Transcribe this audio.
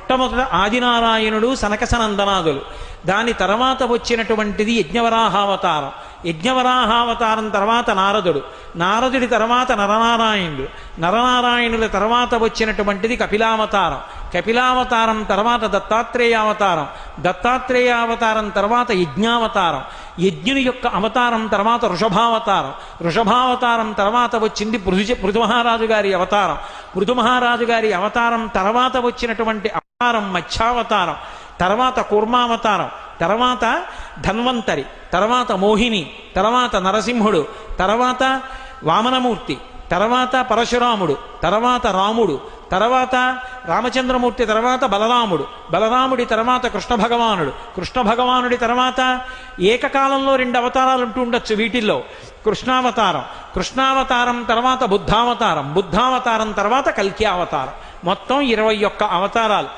మొట్టమొదట ఆదినారాయణుడు సనకసనందనాదులు, దాని తర్వాత వచ్చినటువంటిది యజ్ఞవరాహావతారం, యజ్ఞవరాహావతారం తర్వాత నారదుడు, నారదుడి తర్వాత నరనారాయణుడు, నరనారాయణుల తర్వాత వచ్చినటువంటిది కపిలావతారం, కపిలావతారం తర్వాత దత్తాత్రేయావతారం, దత్తాత్రేయావతారం తర్వాత యజ్ఞావతారం, యజ్ఞుని యొక్క అవతారం తర్వాత వృషభావతారం, వృషభావతారం తర్వాత వచ్చింది పృథుమహారాజు గారి అవతారం, పృథుమహారాజు గారి అవతారం తర్వాత వచ్చినటువంటి అవతారం మత్స్యావతారం, తర్వాత కూర్మావతారం, తర్వాత ధన్వంతరి, తర్వాత మోహిని, తర్వాత నరసింహుడు, తర్వాత వామనమూర్తి, తర్వాత పరశురాముడు, తర్వాత రాముడు, తర్వాత రామచంద్రమూర్తి, తర్వాత బలరాముడు, బలరాముడి తర్వాత కృష్ణ భగవానుడు, కృష్ణ భగవానుడి తర్వాత ఏకకాలంలో 2 అవతారాలు ఉంటూ ఉండొచ్చు వీటిల్లో. కృష్ణావతారం, కృష్ణావతారం తర్వాత బుద్ధావతారం, బుద్ధావతారం తర్వాత కల్కి అవతారం, మొత్తం 21 అవతారాలు.